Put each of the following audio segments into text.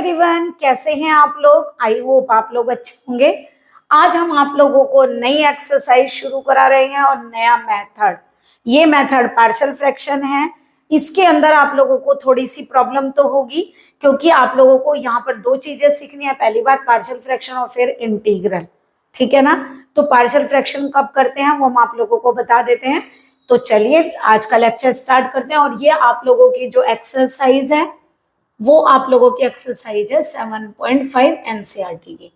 Everyone, कैसे हैं आप लोग। आई होप आप लोग अच्छे होंगे। आज हम आप लोगों को नई एक्सरसाइज शुरू करा रहे हैं और नया मेथड। ये मेथड पार्शियल फ्रैक्शन है। इसके अंदर आप लोगों को थोड़ी सी प्रॉब्लम तो होगी, क्योंकि आप लोगों को यहाँ पर दो चीजें सीखनी है। पहली बात पार्शियल फ्रैक्शन और फिर इंटीग्रल, ठीक है ना। तो पार्शियल फ्रैक्शन कब करते हैं वो हम आप लोगों को बता देते हैं। तो चलिए आज का लेक्चर स्टार्ट करते हैं। और ये आप लोगों की जो एक्सरसाइज है वो आप लोगों की एक्सरसाइज है 7.5 एनसीईआरटी की।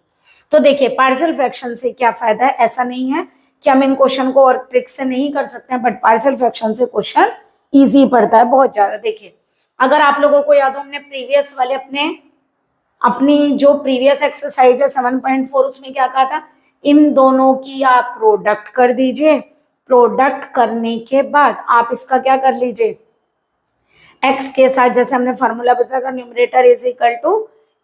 तो देखिए पार्शियल फ्रैक्शन से क्या फायदा है। ऐसा नहीं है कि हम इन क्वेश्चन को और ट्रिक से नहीं कर सकते हैं, बट पार्शियल फ्रैक्शन से क्वेश्चन इजी पड़ता है बहुत ज्यादा। देखिए अगर आप लोगों को याद हो, हमने प्रीवियस वाले अपनी जो प्रीवियस एक्सरसाइज है 7.4 उसमें क्या कहा था, इन दोनों की आप प्रोडक्ट कर दीजिए। प्रोडक्ट करने के बाद आप इसका क्या कर लीजिए, x के साथ जैसे हमने फॉर्मूला बताया था, numerator is equal to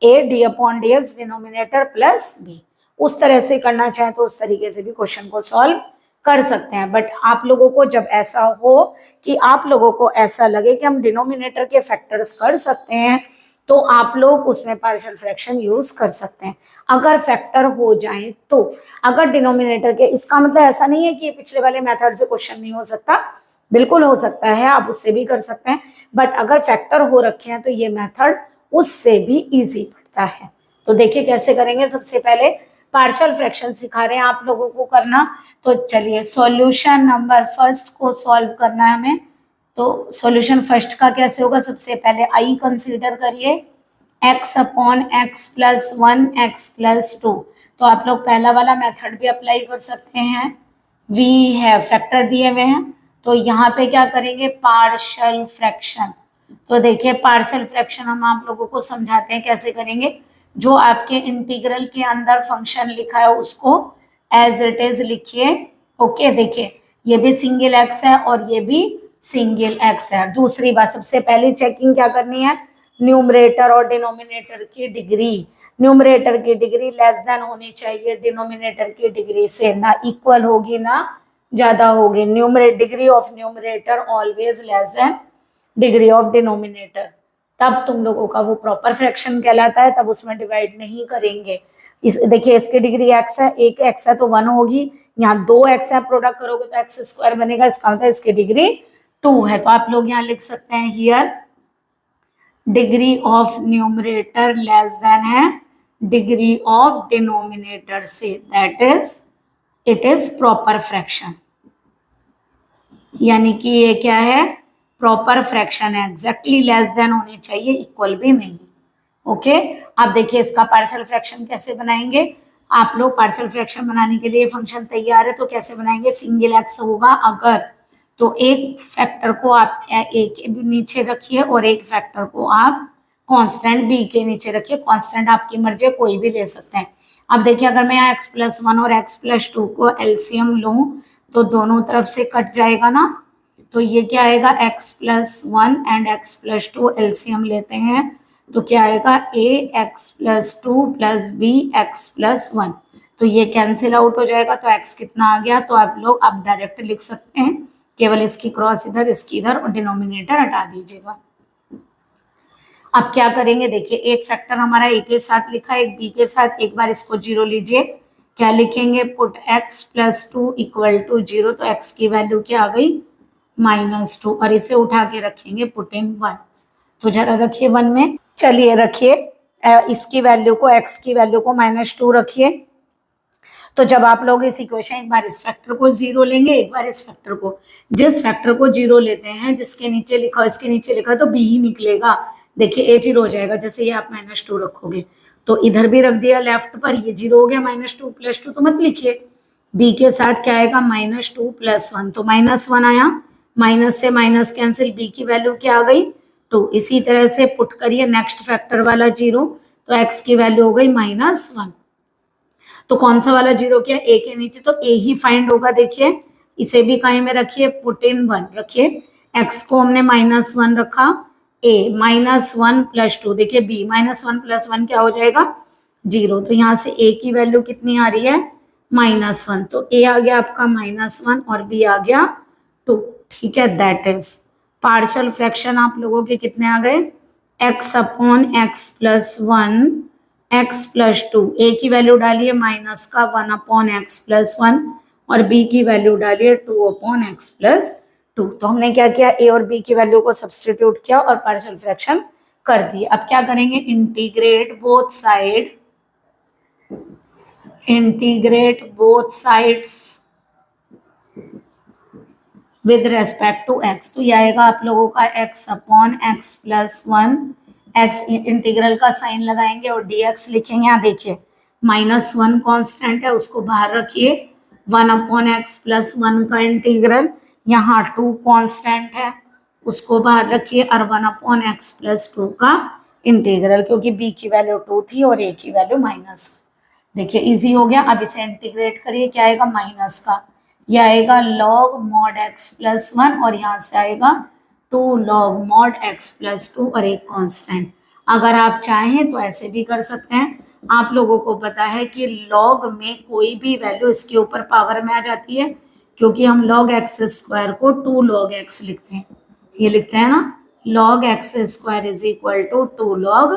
a d upon D X, denominator plus b। उस तरह से करना चाहे तो उस तरीके से भी क्वेश्चन को सॉल्व कर सकते हैं। बट आप लोगों को जब ऐसा हो कि आप लोगों को ऐसा लगे कि हम डिनोमिनेटर के फैक्टर्स कर सकते हैं, तो आप लोग उसमें पार्शियल फ्रैक्शन यूज कर सकते हैं अगर फैक्टर हो जाए तो। अगर डिनोमिनेटर के, इसका मतलब ऐसा नहीं है कि पिछले वाले मेथड से क्वेश्चन नहीं हो सकता, बिल्कुल हो सकता है, आप उससे भी कर सकते हैं। बट अगर फैक्टर हो रखे हैं तो ये मेथड उससे भी इजी पड़ता है। तो देखिए कैसे करेंगे। सबसे पहले पार्शियल फ्रैक्शन सिखा रहे हैं आप लोगों को करना। तो चलिए सॉल्यूशन नंबर फर्स्ट को सॉल्व करना है हमें। तो सॉल्यूशन फर्स्ट का कैसे होगा, सबसे पहले आई कंसीडर करिए, x upon X plus 1 x plus 2। तो आप लोग पहला वाला मेथड भी अप्लाई कर सकते हैं। v है, फैक्टर दिए हुए हैं, तो यहाँ पे क्या करेंगे, पार्शियल फ्रैक्शन। तो देखिए पार्शियल फ्रैक्शन हम आप लोगों को समझाते हैं कैसे करेंगे। जो आपके इंटीग्रल के अंदर फंक्शन लिखा है उसको एज इट इज लिखिए। ओके, देखिए ये भी सिंगल एक्स है और ये भी सिंगल एक्स है। दूसरी बात, सबसे पहली चेकिंग क्या करनी है, न्यूमरेटर और डिनोमिनेटर की डिग्री। न्यूमरेटर की डिग्री लेस देन होनी चाहिए डिनोमिनेटर की डिग्री से, ना इक्वल होगी ना ज्यादा होगी। Numerator, degree of numerator always less than degree of denominator, तब तुम लोगों का वो प्रॉपर फ्रैक्शन कहलाता है, तब उसमें डिवाइड नहीं करेंगे। इस देखिए इसकी डिग्री x है, एक x है तो 1 होगी, यहाँ 2x है, प्रोडक्ट करोगे तो एक्स स्क्वायर बनेगा, इसका मतलब इसकी डिग्री 2 है। तो आप लोग यहाँ लिख सकते हैं here degree of numerator less than है डिग्री ऑफ डिनोमिनेटर से, that is it is proper fraction. यानी कि ये क्या है, प्रॉपर फ्रैक्शन है। एग्जैक्टली लेस देन होनी चाहिए, इक्वल भी नहीं। ओके, अब देखिए इसका पार्शियल फ्रैक्शन कैसे बनाएंगे। आप लोग पार्शियल फ्रैक्शन बनाने के लिए फंक्शन तैयार है, तो कैसे बनाएंगे, सिंगल एक्स होगा अगर, तो एक फैक्टर को आप ए के नीचे रखिए और एक फैक्टर को आप कांस्टेंट बी के नीचे रखिए। कांस्टेंट आपकी मर्जी है, कोई भी ले सकते हैं। अब देखिए अगर मैं यहाँ x+1 और x+2 को एलसीएम लूं तो दोनों तरफ से कट जाएगा ना, तो ये क्या आएगा, x+1 एंड x+2 एलसीएम लेते हैं तो क्या आएगा, ax+2 प्लस bx+1। तो ये कैंसिल आउट हो जाएगा, तो x कितना आ गया, तो आप लोग अब डायरेक्ट लिख सकते हैं, केवल इसकी क्रॉस इधर इसकी इधर और डिनोमिनेटर हटा दीजिएगा। अब क्या करेंगे, देखिए एक फैक्टर हमारा a के साथ लिखा है, एक b के साथ, एक बार इसको 0 लीजिए। क्या लिखेंगे, पुट x+2 इक्वल टू 0। तो x की वैल्यू क्या आ गई, -2, और इसे उठा के रखेंगे पुटिंग 1। तो जरा रखिए 1 में, चलिए रखिए इसकी वैल्यू को, x की वैल्यू को -2 रखिए। तो जब आप लोग इस इक्वेशन, एक बार इस फैक्टर को 0 लेंगे, एक बार इस फैक्टर को, जिस फैक्टर को 0 लेते हैं, जिसके नीचे लिखा इसके नीचे लिखा तो b ही निकलेगा। देखिए a 0 हो जाएगा, जैसे ये आप -2 रखोगे तो इधर भी रख दिया लेफ्ट पर, ये 0 हो गया, -2 + 2 तो मत लिखिए। b के साथ क्या आएगा, -2 + 1, तो -1 आया, माइनस से माइनस कैंसिल, b की वैल्यू क्या आ गई, 2। इसी तरह से पुट करिए नेक्स्ट फैक्टर वाला 0, तो x की वैल्यू हो गई -1। तो कौन सा वाला 0 किया, a के नीचे, तो a ही फाइंड होगा। देखिए इसे भी कहीं में रखिए, पुट इन 1 रखिए, x को हमने -1 रखा, a -1 + 2, देखिए b -1 + 1 क्या हो जाएगा, 0। तो यहाँ से a की वैल्यू कितनी आ रही है, -1, तो a आ गया आपका -1 और b आ गया 2। ठीक है, दैट इज पार्शियल फ्रैक्शन आप लोगों के कितने आ गए, x अपॉन x प्लस 1 x प्लस 2, a की वैल्यू डालिए माइनस का 1 अपॉन x प्लस 1 और b की वैल्यू डालिए 2 अपॉन x प्लस 2। तो हमने क्या किया, a और b की वैल्यू को सब्सटीट्यूट किया और पार्शियल फ्रैक्शन कर दी। अब क्या करेंगे, integrate both sides with respect to x। तो ये आएगा आप लोगों का x अपॉन x प्लस 1, x इंटीग्रल का साइन लगाएंगे और dx लिखेंगे। यहाँ देखिए -1 कांस्टेंट है, उसको बाहर रखिए, 1 अपॉन x प्लस 1 का इंटीग्रल, यहाँ 2 कांस्टेंट है, उसको बाहर रखिए, और 1 अपॉन x प्लस 2 का इंटीग्रल, क्योंकि b की वैल्यू 2 थी और a की वैल्यू माइनस। देखिए इजी हो गया। अब इसे इंटीग्रेट करिए, क्या आएगा, माइनस का, यह आएगा log mod x प्लस 1 और यहाँ से आएगा 2 log mod x प्लस 2 और एक कांस्टेंट। अगर आप चाहें तो ऐसे भी कर सकते हैं। आप लोगों को पता है कि log में कोई भी वैल्यू इसके ऊपर पावर में आ जाती है, क्योंकि हम log x स्क्वायर को 2 log x लिखते हैं। ये लिखते हैं ना, log x square is equal to 2 log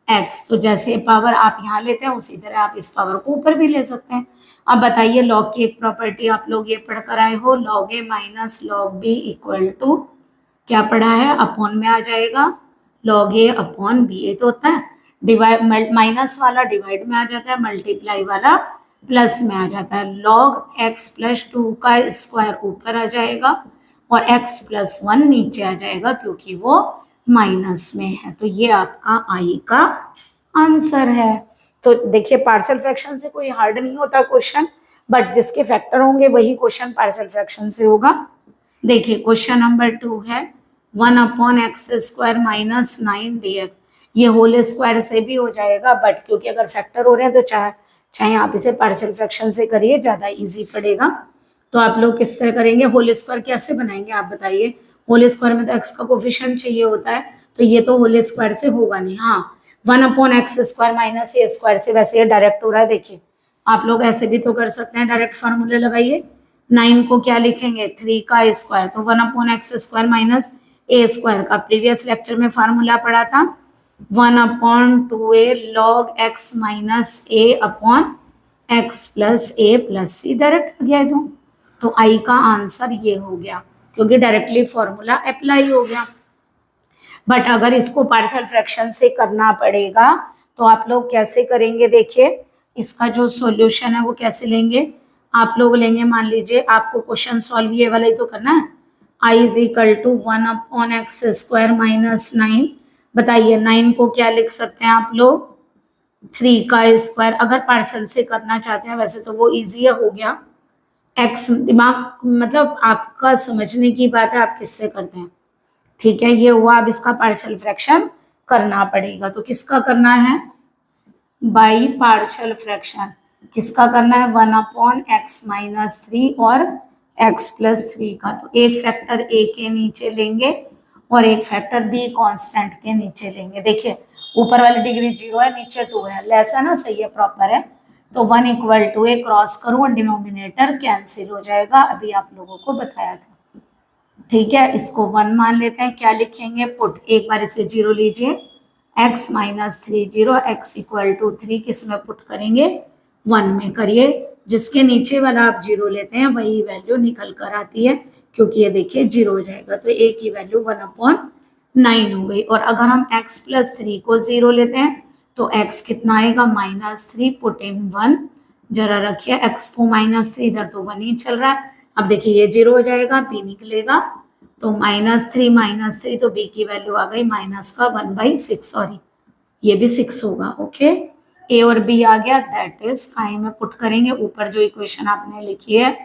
x। तो जैसे पावर आप यहाँ लेते हैं उसी तरह आप इस पावर को ऊपर भी ले सकते हैं। अब बताइए, लॉग की एक प्रॉपर्टी आप लोग ये पढ़ कर आए हो, log a minus log b equal to क्या पढ़ा है, अपॉन में आ जाएगा log a अपॉन b। ये तो होता है डिवाइड, माइनस वाला डिवाइड में आ जाता है, मल्टीप्लाई वाला प्लस में आ जाता है। log x प्लस 2 का स्क्वायर ऊपर आ जाएगा और x प्लस 1 नीचे आ जाएगा, क्योंकि वो माइनस में है। तो ये आपका आई का आंसर है। तो देखिए पार्शियल फ्रैक्शन से कोई हार्ड नहीं होता क्वेश्चन, बट जिसके फैक्टर होंगे वही क्वेश्चन पार्शियल फ्रैक्शन से होगा। देखिए क्वेश्चन नंबर 2 है 1 upon X square minus 9 dx। ये होल स्क्वायर से भी हो जाएगा, बट क्योंकि अगर फैक्टर हो रहे हैं तो चाहे आप इसे पार्शियल फ्रैक्शन से करिए, ज़्यादा इजी पड़ेगा। तो आप लोग किस तरह करेंगे, होल स्क्वायर कैसे बनाएंगे आप बताइए। होल स्क्वायर में तो एक्स का कोफिशिएंट चाहिए होता है, तो ये तो होल स्क्वायर से होगा नहीं। हाँ, 1 upon X square minus A square से वैसे ये डायरेक्ट हो रहा है। देखिए आप लोग ऐसे भी तो कर सकते हैं, डायरेक्ट फार्मूले लगाइए। 9 को क्या लिखेंगे, 3 का स्क्वायर, तो 1 upon X square minus A square का प्रीवियस लेक्चर में फार्मूला पढ़ा था 1 upon 2a log x minus A upon X plus A plus C, direct आ गया है। तो आई का आंसर ये हो गया, क्योंकि डायरेक्टली फॉर्मूला अप्लाई हो गया। बट अगर इसको पार्शियल फ्रैक्शन से करना पड़ेगा तो आप लोग कैसे करेंगे, देखिए इसका जो सॉल्यूशन है वो कैसे लेंगे आप लोग लेंगे। मान लीजिए आपको क्वेश्चन सॉल्व ये वाला ही तो करना है, i is equal to 1 upon X square minus 9। बताइए 9 को क्या लिख सकते हैं आप लोग, 3 का स्क्वायर। अगर पार्शियल से करना चाहते हैं, वैसे तो वो ईजी हो गया, एक्स दिमाग मतलब आपका समझने की बात है, आप किससे करते हैं, ठीक है। ये हुआ, अब इसका पार्शियल फ्रैक्शन करना पड़ेगा। तो किसका करना है, बाई पार्शियल फ्रैक्शन किसका करना है, 1 अपॉन एक्स माइनस 3 और एक्स प्लस 3 का। तो एक फैक्टर ए के नीचे लेंगे और एक फैक्टर बी कांस्टेंट के नीचे लेंगे। देखिए ऊपर वाली डिग्री 0 है, नीचे 2 है, लेस है ना, सही है, प्रॉपर है। तो 1 इक्वल टू ए क्रॉस करूँ और डिनोमिनेटर कैंसिल हो जाएगा, अभी आप लोगों को बताया था, ठीक है। इसको 1 मान लेते हैं, क्या लिखेंगे, पुट, एक बार इसे 0 लीजिए, x minus 3 0, x equal to 3 किस में पुट करेंगे, 1 में करिए। जिसके नीचे वाला आप 0 लेते हैं वही वैल्यू निकल कर आती है, क्योंकि ये देखिए 0 हो जाएगा, तो a की वैल्यू 1 अपॉन 9 हो गई। और अगर हम x प्लस 3 को 0 लेते हैं तो x कितना आएगा, -3, पुट इन 1, जरा रखिए x को -3, इधर तो 1 ही चल रहा है। अब देखिए ये 0 हो जाएगा, b निकलेगा, तो -3 तो b की वैल्यू आ गई माइनस का 1/6, सॉरी ये भी 6 होगा, ओके। a और b आ गया, दैट इज काई में पुट करेंगे। ऊपर जो इक्वेशन आपने लिखी है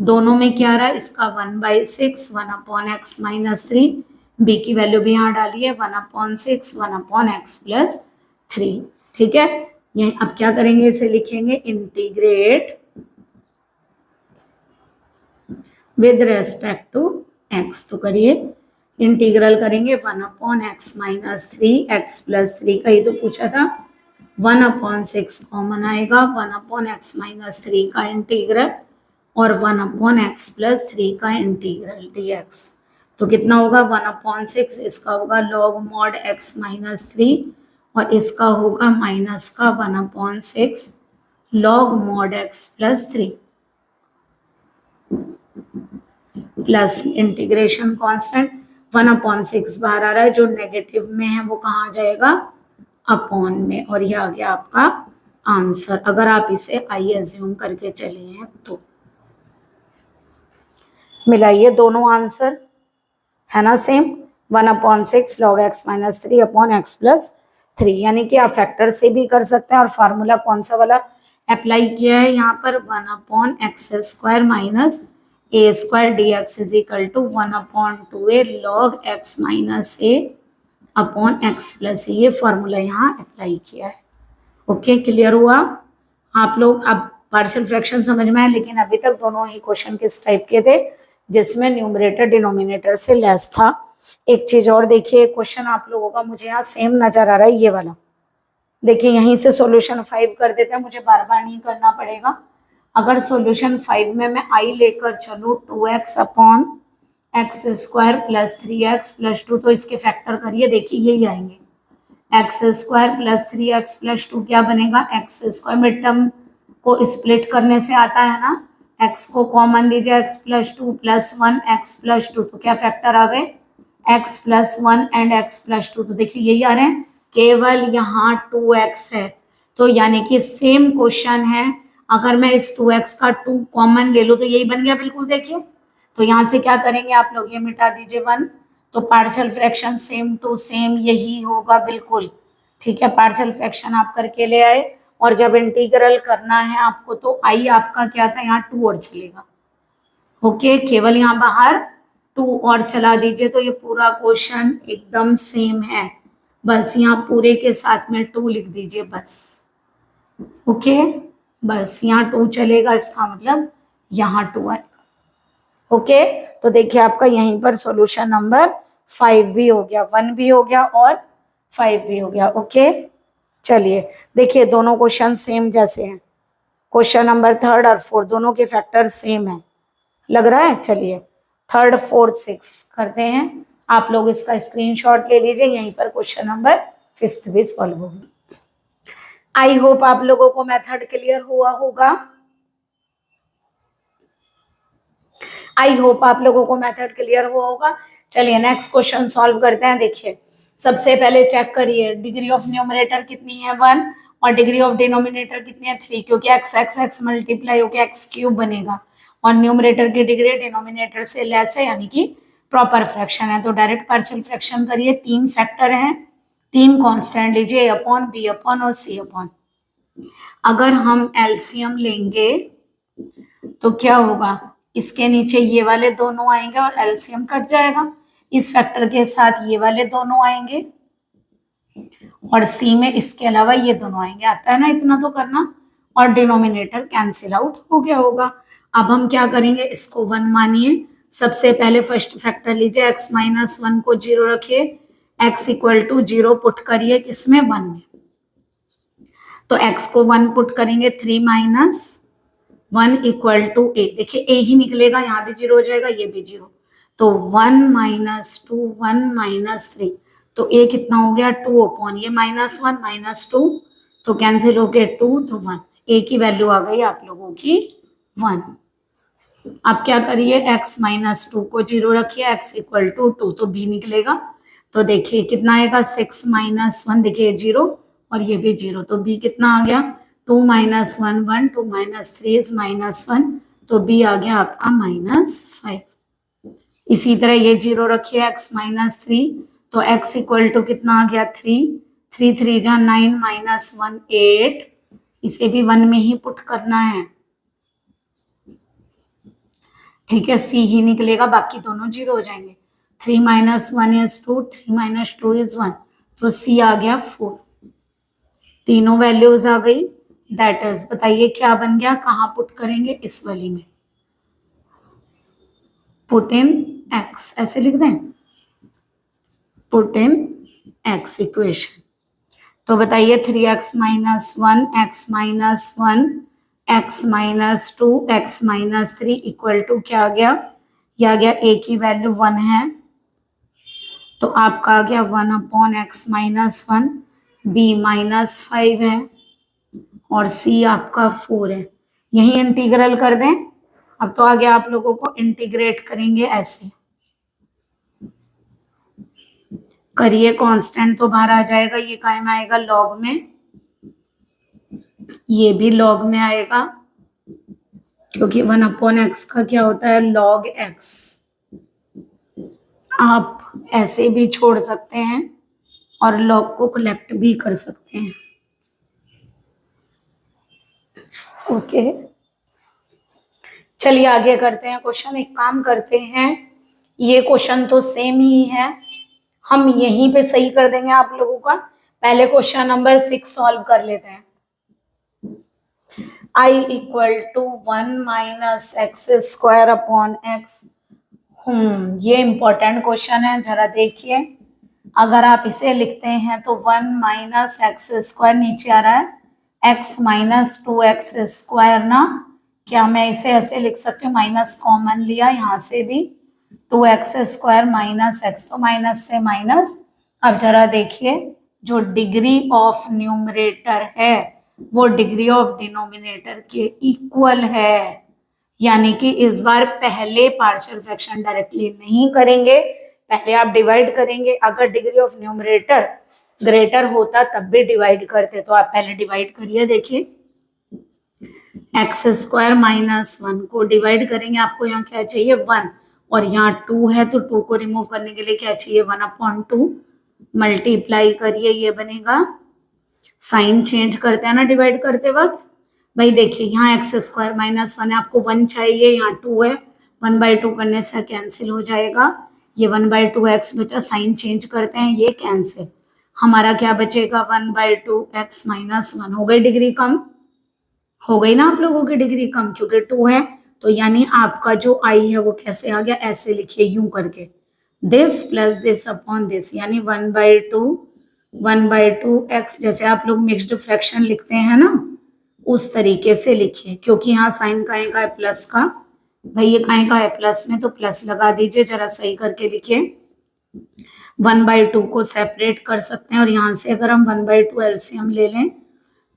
दोनों में क्या आ रहा है, इसका 1/6, 1 अपॉन एक्स माइनस 3, b की वैल्यू भी यहाँ डालिए 1 अपॉन 6, 1 अपॉन एक्स प्लस 3, ठीक है। ये अब क्या करेंगे, इसे लिखेंगे integrate with respect to x। तो करिए, इंटीग्रल करेंगे 1 upon x minus 3 x plus 3 का, ये तो पूछा था। 1 अपॉन 6 कॉमन आएगा, 1 अपॉन एक्स माइनस 3 का इंटीग्रल और 1 अपॉन एक्स प्लस 3 का इंटीग्रल dx। तो कितना होगा 1/6, इसका होगा log mod x माइनस 3 और इसका होगा माइनस का 1/6 log mod x plus 3 plus integration constant 1/6 बाहर आ रहा है, जो नेगेटिव में है वो कहाँ आ जाएगा अपॉन में, और ये आ गया आपका आंसर अगर आप इसे आई एज्यूम करके चले हैं तो। मिलाइए दोनों आंसर, है ना same, 1/6 log x minus 3 upon x plus 3, यानी कि आप फैक्टर से भी कर सकते हैं। और फार्मूला कौन सा वाला अप्लाई किया है यहाँ पर, 1/x² minus a² dx is equal to 1/2a log x minus a upon x plus, ये फॉर्मूला यहाँ अप्लाई किया है। ओके, क्लियर हुआ आप लोग? अब पार्शियल फ्रैक्शन समझ में आए, लेकिन अभी तक दोनों ही क्वेश्चन किस टाइप के थे, जिसमें न्यूमरेटर डिनोमिनेटर से लेस था। एक चीज और देखिए, क्वेश्चन आप लोगों का मुझे यहाँ सेम नजर आ रहा है, ये वाला देखिए, यहीं से सॉल्यूशन 5 कर देते हैं, मुझे बार बार नहीं करना पड़ेगा। अगर सॉल्यूशन 5 में मैं आई लेकर चलूँ 2x upon x² plus 3x plus 2, तो इसके फैक्टर करिए, देखिए यही आएंगे, x² प्लस 3x प्लस 2 क्या बनेगा, x² मिड टर्म को स्प्लिट करने से आता है ना, x को कॉमन लीजिए, x plus 2 plus 1 x plus 2, तो क्या फैक्टर आ गए x प्लस 1 एंड x प्लस 2, तो देखिए यही आ रहे हैं, केवल यहाँ 2x है, तो यानी कि सेम क्वेश्चन है, अगर मैं इस 2x का 2 कॉमन ले लूँ तो यही बन गया बिल्कुल। देखिए तो यहाँ से क्या करेंगे आप लोग, ये मिटा दीजिए 1, तो partial fraction same to same यही होगा बिल्कुल। ठीक है, पार्शियल फ्रैक्शन आप करके ले आए, और जब इंटीग्रल करना है आपको तो आई आपका क्या था, यहाँ 2 और चलेगा। ओके, केवल यहाँ बाहर 2 और चला दीजिए, तो ये पूरा क्वेश्चन एकदम सेम है, बस यहाँ पूरे के साथ में 2 लिख दीजिए बस। ओके, बस यहाँ 2 चलेगा, इसका मतलब यहाँ 2 आएगा। ओके, तो देखिए आपका यहीं पर सॉल्यूशन नंबर 5 भी हो गया, 1 भी हो गया और 5 भी हो गया। ओके, चलिए देखिए दोनों क्वेश्चन सेम जैसे हैं, क्वेश्चन नंबर 3 और 4 दोनों के फैक्टर सेम है, लग रहा है। चलिए 3, 4, 6 करते हैं, आप लोग इसका स्क्रीनशॉट ले लीजिए, यहीं पर क्वेश्चन नंबर 5 भी सॉल्व होगी। आई होप आप लोगों को मेथड क्लियर हुआ होगा। आई होप आप लोगों को मेथड क्लियर हुआ होगा। चलिए नेक्स्ट क्वेश्चन सॉल्व करते हैं। देखिए सबसे पहले चेक करिए, डिग्री ऑफ न्यूमरेटर कितनी है 1 और डिग्री ऑफ डिनोमिनेटर कितनी है 3, क्योंकि x x x मल्टीप्लाई होकर x³ बनेगा और न्यूमरेटर की डिग्री डिनोमिनेटर से लेस है, यानी कि प्रॉपर फ्रैक्शन है। तो डायरेक्ट पार्शियल फ्रैक्शन करिए, 3 फैक्टर हैं, 3 कांस्टेंट लीजिए, a अपॉन b अपॉन और c अपॉन। अगर हम एलसीएम लेंगे तो क्या होगा, इसके नीचे ये वाले दोनों आएंगे और एलसीएम कट जाएगा, इस फैक्टर के साथ ये वाले दोनों आएंगे और सी में इसके अलावा ये दोनों आएंगे। आता है ना इतना तो करना, और डिनोमिनेटर कैंसिल आउट हो गया होगा। अब हम क्या करेंगे, इसको 1 मानिए, सबसे पहले फर्स्ट फैक्टर लीजिए, x माइनस 1 को 0 रखिए, x इक्वल टू 0 पुट करिए किसमें 1 में, तो x को 1 पुट करेंगे, 3 माइनस 1 इक्वल टू a, देखिए a ही निकलेगा, यहाँ भी 0 हो जाएगा, ये भी 0, तो 1 माइनस 2 1 माइनस 3, तो a कितना हो गया 2 अपॉन ये माइनस 1 माइनस 2, तो कैंसिल हो गया 2, तो 1, a की वैल्यू आ गई आप लोगों की 1। अब क्या करिए, x माइनस 2 को 0 रखिए, x इक्वल टू 2, तो b निकलेगा, तो देखिए कितना आएगा 6 माइनस 1, देखिए 0 और ये भी 0, तो b कितना आ गया 2 माइनस 1 1, 2 माइनस 3 इज माइनस 1, तो b आ गया आपका -5। इसी तरह ये 0 रखिए, x माइनस 3, तो x इक्वल टू कितना आ गया 3, 3 3 जा 9 माइनस 1 8, इसे भी 1 में ही पुट करना है। ठीक है, c ही निकलेगा, बाकी दोनों 0 हो जाएंगे, 3 माइनस 1 इज 2, 3 माइनस 2 इज 1, तो c आ गया 4। तीनों वैल्यूज आ गई, दैट इज, बताइए क्या बन गया, कहाँ पुट करेंगे, इस वाली में, पुट इन x, ऐसे लिख दें, पुट इन x इक्वेशन। तो बताइए 3x minus 1 x minus 1 x minus 2 x minus 3 equal to क्या आ गया, यह आ गया a की वैल्यू 1 है, तो आपका आ गया 1/x-1, b -5 है और c आपका 4 है। यही इंटीग्रल कर दें। अब तो आगे आप लोगों को इंटीग्रेट करेंगे ऐसे, करिए, कांस्टेंट तो बाहर आ जाएगा, ये काय में आएगा, लॉग में, ये भी लॉग में आएगा क्योंकि 1/x का क्या होता है, log x। आप ऐसे भी छोड़ सकते हैं और log को कलेक्ट भी कर सकते हैं। ओके, चलिए आगे करते हैं क्वेश्चन। एक काम करते हैं, ये क्वेश्चन तो सेम ही है, हम यहीं पे सही कर देंगे आप लोगों का। पहले क्वेश्चन नंबर 6 सॉल्व कर लेते हैं। I = 1 - x² x। ये इंपॉर्टेंट क्वेश्चन है, जरा देखिए। अगर आप इसे लिखते हैं तो 1 - x², नीचे आ रहा है x - 2x² ना, क्या मैं इसे ऐसे लिख सकती हूँ, माइनस कॉमन लिया यहाँ से भी, 2x² - x, तो माइनस से माइनस। अब जरा देखिए, जो डिग्री ऑफ न्यूमरेटर है वो डिग्री ऑफ डिनोमिनेटर के इक्वल है, यानी कि इस बार पहले पार्शियल फ्रैक्शन डायरेक्टली नहीं करेंगे, पहले आप डिवाइड करेंगे। अगर डिग्री ऑफ न्यूमरेटर ग्रेटर होता तब भी डिवाइड करते, तो आप पहले डिवाइड करिए। देखिए x² - 1 को डिवाइड करेंगे, आपको यहाँ क्या चाहिए, 1, और यहाँ 2 है तो 2 को रिमूव करने के लिए क्या चाहिए, 1/2। मल्टीप्लाई करिए, ये बनेगा, साइन चेंज करते हैं ना डिवाइड करते वक्त। भाई देखिए यहाँ x² - 1 है, आपको 1 चाहिए, यहाँ 2 है, 1/2 करने से कैंसिल हो जाएगा, ये 1/2x बचा, साइन चेंज करते हैं, ये कैंसिल, हमारा क्या बचेगा, 1/2x - 1। हो गई डिग्री कम, हो गई ना आप लोगों की डिग्री कम, क्योंकि 2 है, तो यानी आपका जो i है वो कैसे आ गया, ऐसे लिखिए यूं करके, this plus this upon this, यानी 1/2x, जैसे आप लोग मिक्स्ड फ्रैक्शन लिखते हैं ना उस तरीके से लिखिए, क्योंकि यहाँ साइन का है प्लस का, भाई ये का है प्लस में, तो प्लस लगा दीजिए, जरा सही करके लिखिए। 1/2 को सेपरेट कर सकते हैं, और यहाँ से अगर हम 1/2 एलसीएम ले लें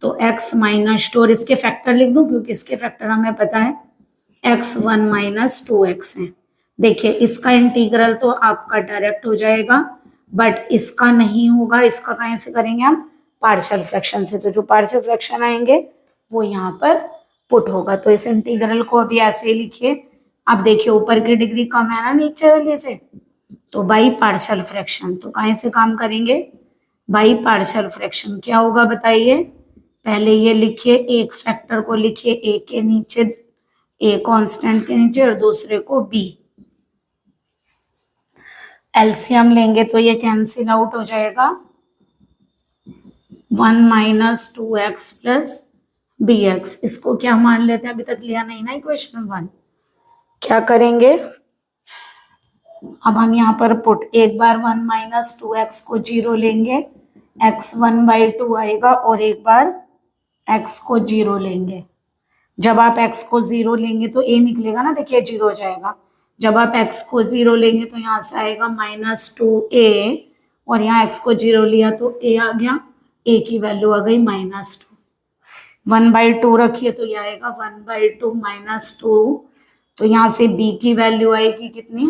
तो x - 2, और इसके फैक्टर लिख दूं क्योंकि इसके फैक्टर हमें पता है, x1 - 2x है। देखिए इसका इंटीग्रल तो आपका डायरेक्ट हो जाएगा, बट इसका नहीं होगा, इसका कहाँ से करेंगे हम, पार्शियल फ्रैक्शन से, तो जो पार्शियल फ्रैक्शन आएंगे वो यहाँ पर पुट होगा। तो इस इंटीग्रल को अभी ऐसे ही लिखिए। अब देखिए ऊपर की डिग्री कम है ना नीचे वाले से, तो बाई पार्शियल फ्रैक्शन, तो कहाँ से काम करेंगे, बाई पार्शियल फ्रैक्शन। क्या होगा बताइए, पहले ये लिखिए, एक फैक्टर को लिखिए a के नीचे, a कांस्टेंट के नीचे, और दूसरे को b। एलसीएम लेंगे तो ये कैंसिल आउट हो जाएगा, 1 - 2x प्लस bx। इसको क्या मान लेते हैं, अभी तक लिया नहीं ना इक्वेशन 1, क्या करेंगे, अब हम यहाँ पर पुट, एक बार 1 - 2x को 0 लेंगे, x 1/2 आएगा, और एक बार x को 0 लेंगे। जब आप x को 0 लेंगे तो a निकलेगा ना, देखिए 0 हो जाएगा। जब आप x को 0 लेंगे तो यहाँ से आएगा -2a, और यहाँ x को 0 लिया तो a आ गया, a की वैल्यू आ गई -2। 1/2 रखिए तो यह आएगा 1/2 - 2, तो यहाँ से b की वैल्यू आएगी कितनी,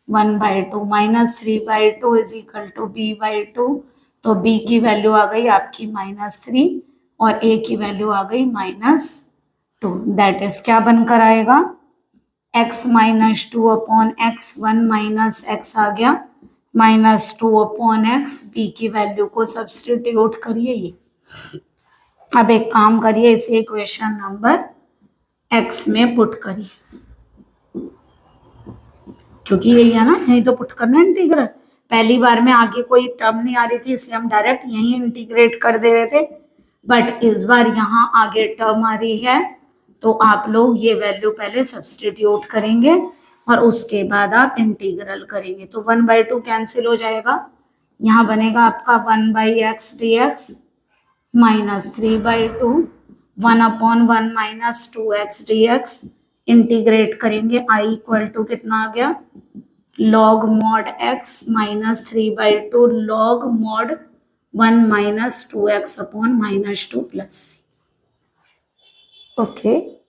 1/2 -3/2 इज इक्वल टू b/2, तो b की वैल्यू आ गई आपकी -3 और a की वैल्यू आ गई -2। दैट इज क्या बनकर आएगा, x - 2 अपॉन x, 1 - x आ गया, -2 अपॉन x, b की वैल्यू को सब्सटीट्यूट करिए ये। अब एक काम करिए, इसे इक्वेशन नंबर x में पुट करिए, क्योंकि यही है ना, यही तो पुट करना है इंटीग्रल। पहली बार में आगे कोई टर्म नहीं आ रही थी इसलिए हम डायरेक्ट यही इंटीग्रेट कर दे रहे थे, बट इस बार यहाँ आगे टर्म आ रही है तो आप लोग ये वैल्यू पहले सब्सटीट्यूट करेंगे और उसके बाद आप इंटीग्रल करेंगे। तो 1/2 कैंसिल हो जाएगा, यहाँ बनेगा आपका 1/x dx -3/2, 1/1 - 2x dx। Integrate करेंगे, i = कितना आ गया log mod x minus 3/2 log mod 1 minus 2x upon minus 2 plus c. Okay.